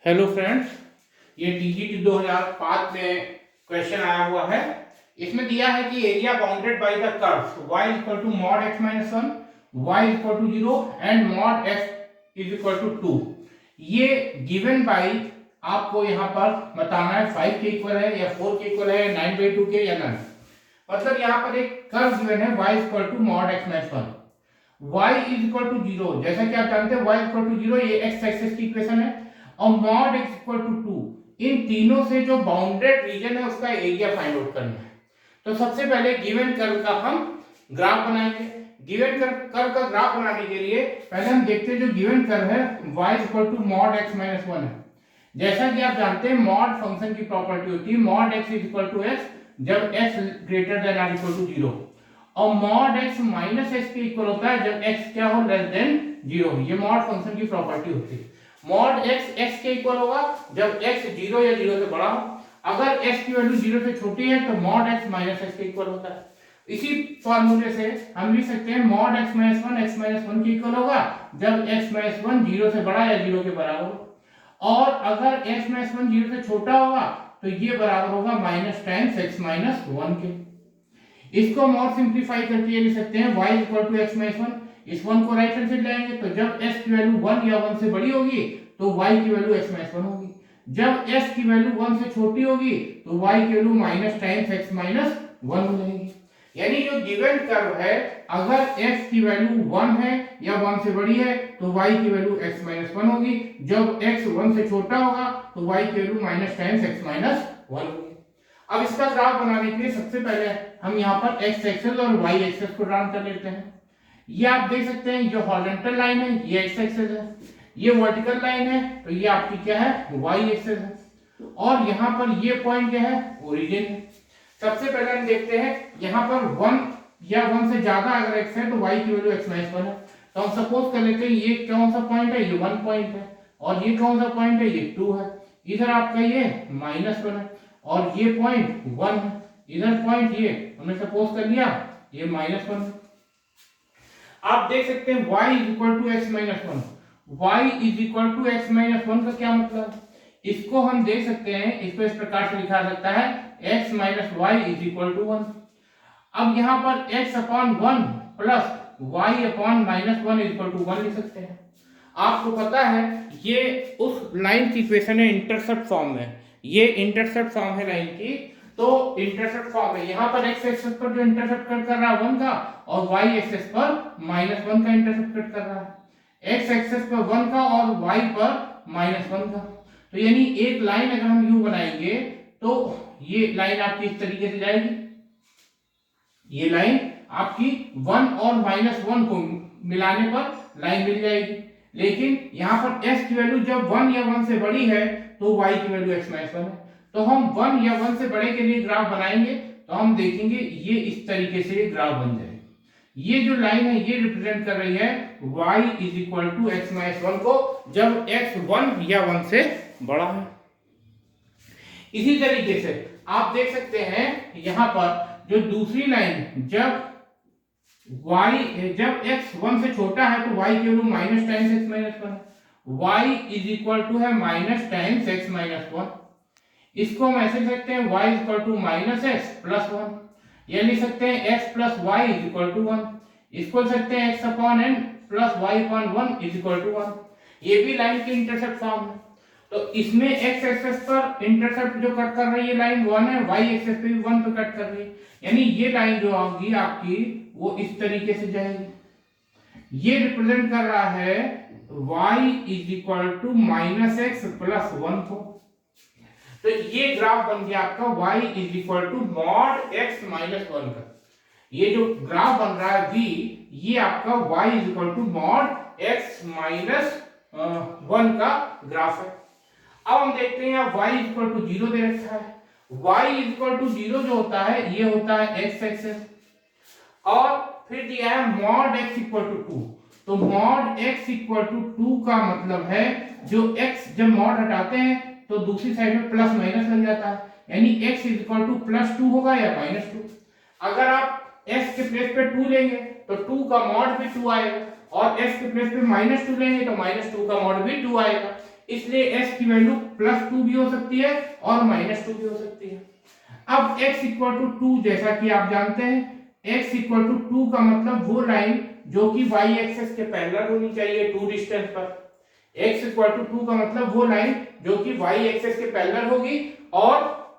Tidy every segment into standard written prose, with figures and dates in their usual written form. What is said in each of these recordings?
Hello friends, ये TGT 2005 में question आया हुआ है। इसमें दिया है कि area bounded by the curves y equal to mod x minus 1, y equal to 0 and mod x is equal to 2। ये गिवन बाय आपको यहाँ पर बताना है 5 के इक्वल है या 4 के इक्वल है, 9/2 के या नन। मतलब यहाँ पर एक कर्व गिवन है y equal to mod x minus 1, y is equal to 0। जैसा कि आप जानते हैं y इक्वल टू 0 ये x एक्सिस की इक्वेशन है और मॉड x इक्वल टू 2। इन तीनों से जो बाउंडेड रीजन है उसका एरिया फाइंड आउट करना है। तो सबसे पहले गिवन कर्व का हम ग्राफ बनाएंगे। गिवन कर्व का ग्राफ बनाने के लिए पहले हम देखते हैं जो गिवन कर्व है y equal to mod x minus 1 है। जैसा कि आप जानते हैं मॉड फंक्शन की प्रॉपर्टी होती है mod x is equal to x जब x greater than or equal to 0 और मॉड x माइनस x के इक्वल होता है जब x क्या हो लेस देन 0। ये मॉड फंक्शन की प्रॉपर्टी होती है। मॉड x x के इक्वल होगा जब x 0 या 0 से बड़ा हो। अगर x की वैल्यू 0 से छोटी है तो मॉड x माइनस x के इक्वल होता है। इसी फॉर्मूले से हम लिख सकते हैं mod x minus 1 x minus 1 के इक्वल होगा जब x माइनस 1 0 से बड़ा या 0 के बराबर हो। और अगर x माइनस 1 0 से छोटा होगा तो ये बराबर होगा माइनस टाइम्स x माइनस 1 के। इसको हम और सिंप्लीफाई करके ये लिख सकते हैं y equal to x minus 1। इस 1 को राइट हैंड साइड लाएंगे तो जब s की वैल्यू 1 या 1 से बड़ी होगी तो y की वैल्यू x माइनस 1 होगी। जब s की वैल्यू 1 से छोटी होगी तो y की value minus times x minus 1 हो जाएगी। यानी जो गिवन कर्व है अगर x की वैल्यू 1 है या 1 से बड़ी है तो y की वैल्यू x माइनस 1 होगी। जब x 1 से छोटा होगा तो y की value minus times x minus 1 होगी। अब इसका ग्राफ बनाने के लिए सबसे पहले हम यहाँ पर x एक्सिस और y एक्सिस को ड्रा कर लेते हैं। ये आप देख सकते हैं जो हॉरिजॉन्टल लाइन है ये x एक्सिस है, ये वर्टिकल लाइन है तो ये आपकी क्या है y एक्सिस है और यहाँ पर ये पॉइंट क्या है ओरिजिन है। सबसे पहले हम देखते हैं यहाँ पर 1 या 1 से ज्यादा अगर x है तो y की वैल्यू x माइनस 1 है। तो हम सपोज कर लेते हैं ये कौन सा पॉइंट है, ये 1 पॉइंट है और ये कौन सा पॉइंट है, ये 2 है। इधर आपका ये माइनस 1 है और ये पॉइंट 1 है। इधर पॉइंट ये हमने सपोज कर लिया ये माइनस 1 है। आप देख सकते हैं y is equal to x minus 1। y is equal to x minus 1 का क्या मतलब, इसको हम देख सकते हैं, इसको इस प्रकार से लिखा सकता है x minus y is equal to 1। अब यहाँ पर x upon 1 plus y upon minus 1 is equal to 1 लिख सकते हैं। आपको पता है ये उस लाइन की इक्वेशन है इंटरसेप्ट फॉर्म में, ये इंटरसेप्ट फॉर्म है लाइन की। तो इंटरसेप्ट फॉर्म है यहाँ पर x एक्सिस पर जो इंटरसेप्ट कट कर रहा है 1 का और y एक्सिस पर माइनस 1 का इंटरसेप्ट कट कर रहा है। x एक्सिस पर 1 का और y पर माइनस 1 का। तो यानी एक लाइन अगर हम यू बनाएंगे तो ये लाइन आपकी इस तरीके से जाएगी। ये लाइन आपकी 1 और माइनस 1 को मिलाने पर लाइन मिल जाएगी। लेकिन यहाँ पर s की वैल्यू जब 1 या 1 से बड़ी है तो y की वैल्यू x माइनस 1 है। तो हम 1 या 1 से बड़े के लिए ग्राफ बनाएंगे तो हम देखेंगे ये इस तरीके से ग्राफ बन जाएगा। ये जो लाइन है ये रिप्रेजेंट कर रही है y is equal to x minus 1 को जब x 1 या 1 से बड़ा है। इसी तरीके से आप देख सकते हैं यहाँ पर जो दूसरी लाइन जब x 1 से छोटा है तो y की value minus times x minus 1 है। y इज इक्वल टू है माइनस टाइम्स x माइनस 1। इसको हम ऐसे लिख सकते हैं y is equal to minus x plus 1। ये लिख सकते हैं x plus y is equal to 1। इसको लिख सकते हैं x upon n plus y upon 1 is equal to 1। ये भी लाइन की इंटरसेप्ट फॉर्म है। तो इसमें x एक्सिस पर इंटरसेप्ट जो कट कर रही है लाइन 1 है, y एक्सिस पे भी 1 पे कट कर रही है। यानी ये लाइन जो होगी आपकी वो इस तरीके से जाएगी। ये रिप्रेजेंट कर रहा है y is equal to minus x plus 1 को। तो ये ग्राफ बन गया आपका y is equal to mod x minus 1 का। ये जो ग्राफ बन रहा है v ये आपका y is equal to mod x minus 1 का ग्राफ है। अब हम देखते हैं यहाँ y इक्वल टू 0 दे रखा है। y इक्वल टू 0 जो होता है ये होता है x एक्सिस और फिर दिया है मॉड x इक्वल टू 2। तो मॉड x इक्वल टू 2 का मतलब है जो x जब मॉड हटाते हैं तो दूसरी साइड में प्लस माइनस लग जाता है, यानी x इक्वल टू प्लस 2 होगा या माइनस 2। अगर आप x के प्लेस पे 2 लेंगे तो 2 का मॉड भी 2 आएगा और x के प्लेस पे माइनस 2 लेंगे तो माइनस 2 का मॉड भी 2 आएगा। इसलिए x की वैल्यू +2 भी हो सकती है और -2 भी हो सकती है। अब x इक्वल टू 2, जैसा कि आप जानते हैं x इक्वल टू 2 का मतलब वो लाइन जो कि y एक्सिस के पैरेलल होनी चाहिए 2 डिस्टेंस पर। x इक्वल टू 2 का मतलब वो लाइन जो कि y एक्सिस के पैरेलल होगी और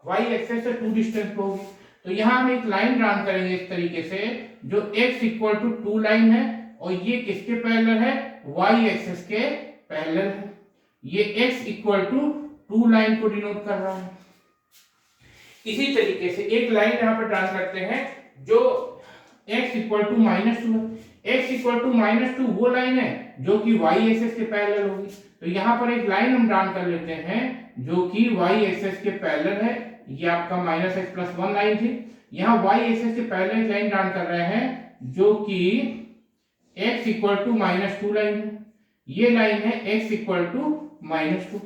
y एक्सिस से 2 डिस्टेंस पर होगी। तो यहाँ हम एक लाइन ड्रा करेंगे इस तरीके से, जो x इक्वल टू 2 लाइन है और ये किसके पैरेलल है, y एक्सिस के पैरेलल है। ये x इक्वल टू 2 लाइन को डिनोट कर रहा है। इसी तरीके से एक लाइन यहाँ पर ड्रा करते हैं जो x इक्वल टू -2 है। x इक्वल टू -2 वो लाइन है जो कि y एक्सिस के पैरेलल होगी। तो यहाँ पर एक लाइन हम ड्रा कर लेते हैं जो कि y एक्सिस के पैरेलल है। ये आपका -x+1 लाइन थी। यहाँ y एक्सिस के पैरेलल लाइन ड्रा कर रहे हैं जो कि x इक्वल टू -2 लाइन है। ये लाइन है x इक्वल टू -2।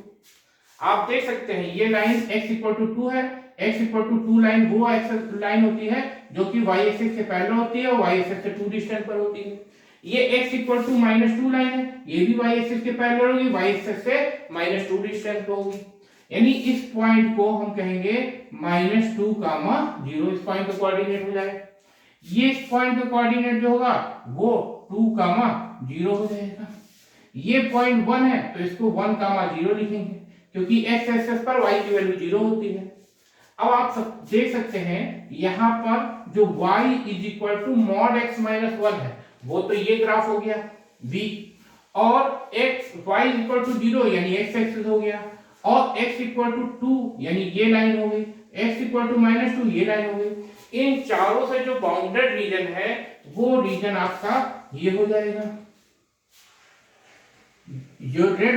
आप देख सकते हैं ये लाइन x इक्वल टू 2 है। x इक्वल टू 2 लाइन वो एक्सिस लाइन होती है जो कि y एक्सिस के पैरेलल होती है और y एक्सिस से 2 डिस्टेंस पर होती है। ये x इक्वल टू -2 लाइन है, ये भी y एक्सिस के पैरेलल होगी, y एक्सिस से -2 डिस्टेंस पर होगी। यानी इस पॉइंट को हम कहेंगे -2, 0। इस पॉइंट का कोऑर्डिनेट हो जाएगा। ये इस पॉइंट का कोऑर्डिनेट जो होगा वो 2, 0 हो जाएगा। ये पॉइंट 1 है तो इसको 1, 0 लिखेंगे क्योंकि x एक्सिस पर y की वैल्यू 0 होती है। अब आप सब देख सकते हैं यहाँ पर जो y mod x - 1 है वो तो ये ग्राफ हो गया v, और y 0 यानी x एक्सिस हो गया, और x 2 यानी ये लाइन हो गई, x -2 ये लाइन हो गई। इन चारों से जो बाउंडेड रीजन है वो रीजन आपका ये हो जाएगा, जो रेड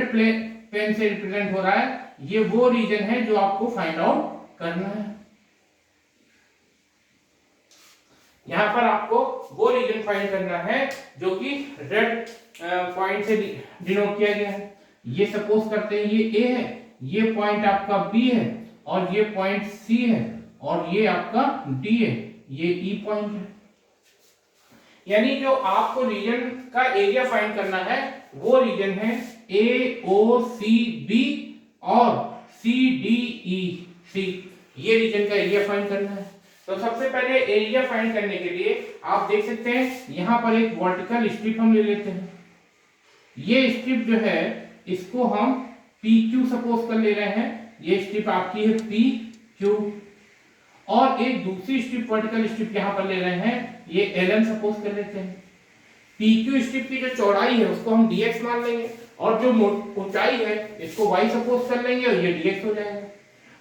पेन से रिप्रेजेंट हो रहा है। ये वो रीजन है जो आपको फाइंड आउट करना है। यहां पर आपको वो रीजन फाइंड करना है जो कि रेड पॉइंट से डिनोट किया गया है। ये सपोज करते हैं ये A है, ये पॉइंट आपका B है, और ये पॉइंट C है, और ये आपका D है, ये E पॉइंट है। यानी जो आपको रीजन का एरिया फाइंड करना है वो रीजन है AOCB और CDEC। ये रीजन का एरिया फाइंड करना है। तो सबसे पहले एरिया फाइंड करने के लिए आप देख सकते हैं यहाँ पर एक वर्टिकल स्ट्रिप हम ले लेते हैं। ये स्ट्रिप जो है इसको हम PQ सपोज कर ले रहे हैं। ये स्ट्रिप आपकी है PQ, और एक दूसरी स्ट्रिप वर्टिकल स्ट्रिप यहाँ पर ले रहे हैं, ये LN सपोज कर लेते हैं। PQ स्ट्रिप की जो चौड़ाई है उसको हम dx मान लेंगे, और जो ऊंचाई है इसको y सपोज कर लेंगे और ये dx हो जाएगा।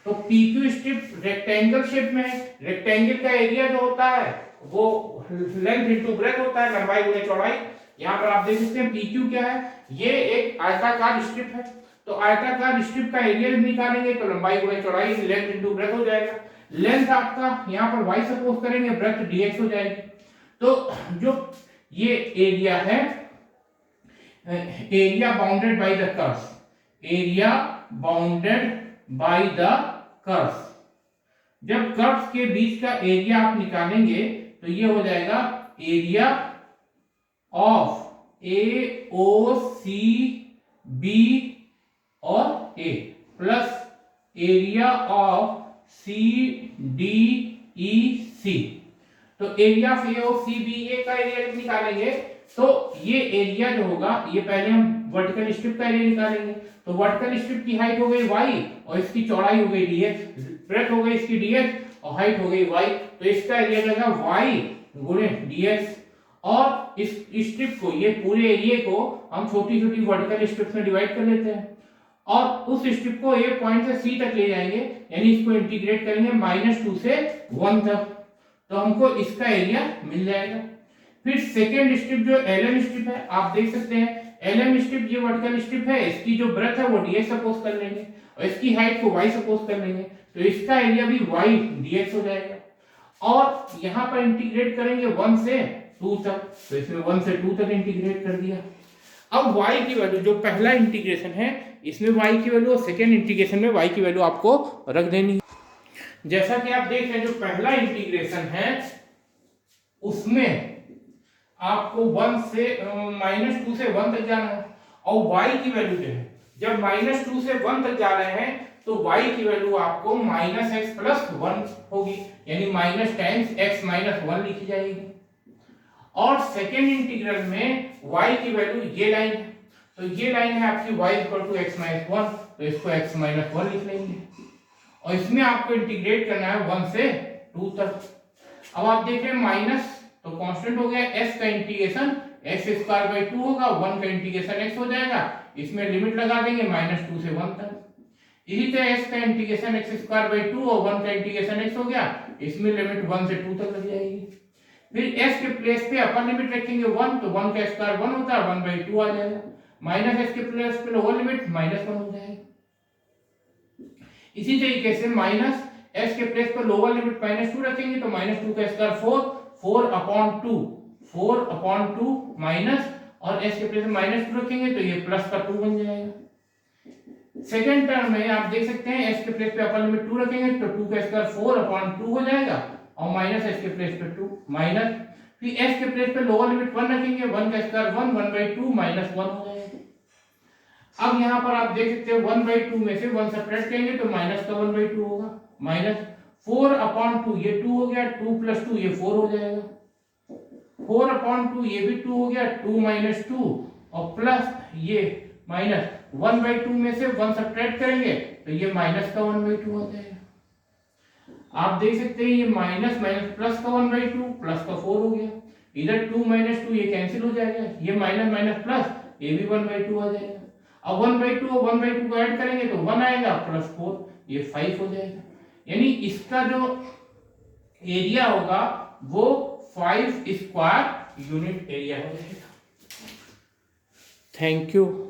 तो PQ स्ट्रिप रेक्टेंगल शेप में है। रेक्टेंगल का एरिया जो होता है वो लेंथ इनटू ब्रेथ होता है, लंबाई गुणे चौड़ाई। यहाँ पर आप देख सकते हैं PQ क्या है, ये एक आयताकार स्ट्रिप है। तो आयताकार स्ट्रिप का एरिया निकालेंगे तो लंबाई गुणे चौड़ाई, लेंथ इनटू ब्रेथ हो जाएगा। लेंथ आपका यहाँ पर y सपोज करेंगे, ब्रेथ dx हो जाएगी। तो जो ये एरिया है, area bounded by the curves, area bounded by the curves. जब कर्व्स के बीच का एरिया आप निकालेंगे तो ये हो जाएगा एरिया ऑफ AOCB और A plus area of CDEC। तो एरिया ऑफ AOCBA का एरिया निकालेंगे तो ये एरिया जो होगा, ये पहले हम वर्टिकल स्ट्रिप का एरिया निकालेंगे। तो वर्टिकल स्ट्रिप की हाइट हो गई y और इसकी चौड़ाई हो गई dx, ब्रेथ हो गई इसकी dx और हाइट हो गई y। तो इसका एरिया जाएगा y गुणे dx, और इस स्ट्रिप को, ये पूरे एरिया को हम छोटी छोटी वर्टिकल स्ट्रिप्स में डिवाइड कर लेते हैं, और उस स्ट्रिप को A पॉइंट से C तक ले जाएंगे, यानी इसको इंटीग्रेट करेंगे -2 से 1 तक, तो हमको इसका एरिया मिल जाएगा। फिर सेकेंड स्ट्रिप जो LM स्ट्रिप है, आप देख सकते हैं LM स्ट्रिप ये वर्टिकल स्ट्रिप है, इसकी जो ब्रेथ है वो dx सपोज कर लेंगे और इसकी हाइट को y सपोज कर लेंगे, तो इसका एरिया भी y dx हो जाएगा। और यहाँ पर इंटीग्रेट करेंगे 1 से 2 तक, तो इसमें 1 से 2 तक इंटीग्रेट कर दिया। अब y की वैल्यू, जो पहला इंटीग्रेशन है इसमें y की वैल्यू और सेकेंड इंटीग्रेशन में y की वैल्यू आपको रख देनी है। जैसा कि आप देख रहे हैं जो पहला इंटीग्रेशन है उसमें आपको 1 से -2 से 1 तक जाना है, और y की वैल्यू जो है जब -2 से 1 तक जा रहे हैं तो y की वैल्यू आपको -x प्लस 1 होगी, यानी माइनस टाइम्स x माइनस 1 लिखी जाएगी। और सेकेंड इंटीग्रल में y की वैल्यू ये लाइन है, तो ये लाइन है आपकी y equal to x minus 1, तो इसको x माइनस 1 लिख लेंगे। और इसमें आपको इंटीग्रेट करना है 1 से 2 तक। अब आप देख रहे हैं माइनस तो कांस्टेंट हो गया, s का इंटीग्रेशन x स्क्वायर बाई 2 होगा, 1 का इंटीग्रेशन x हो जाएगा, इसमें लिमिट लगा देंगे -2 से 1 तक। इसी तरह s का इंटीग्रेशन x स्क्वायर बाई 2 और 1 का इंटीग्रेशन x हो गया, इसमें लिमिट 1 से 2 तक लग जाएगी। फिर s के प्लेस पे अपर लिमिट रखेंगे 1, तो 1 का स्क्वायर 1 होता है, 1 बाई 2 आ जाएगा, माइनस s के प्लेस पे लोअर लिमिट -1 हो जाएगी। इसी तरीके से माइनस s के प्लेस पर लोअर लिमिट -2 रखेंगे तो -2 का स्क्वायर 4 अपॉन 2 माइनस, और s के प्लेस में -2 रखेंगे तो ये प्लस का 2 बन जाएगा। सेकेंड टर्म में आप देख सकते हैं s के प्लेस पे अपर लिमिट 2 रखेंगे तो 2 का स्क्वायर 4 अपॉन 2 हो जाएगा, और माइनस s के प्लेस पे 2 माइनस, फिर s के प्लेस पे लोअर लिमिट 1 रखेंगे, 1 का स्क्वायर 1, 1/2 -1 हो जाएगा। अब यहाँ पर आप देख सकते हैं 1/2 में से 1 सब्ट्रैक्ट करेंगे तो माइनस का 1/2 होगा, माइनस 4 अपॉन 2 ये 2 हो गया, 2 प्लस 2 ये 4 हो जाएगा, 4 अपॉन 2 ये भी 2 हो गया, 2 माइनस 2 और प्लस ये माइनस 1/2 में से 1 सब्ट्रैक्ट करेंगे तो ये माइनस का 1/2 हो जाएगा। आप देख सकते हैं ये माइनस माइनस प्लस का 1/2 प्लस का 4 हो गया, इधर 2 माइनस 2 ये कैंसिल हो जाएगा, ये माइनस माइनस प्लस ये भी 1/2 आ जाएगा। अब 1/2 और 1/2 को ऐड करेंगे तो 1 आएगा, प्लस 4 ये 5 हो जाएगा, यानी इसका जो एरिया होगा वो 5 स्क्वायर यूनिट एरिया हो जाएगा। Thank you.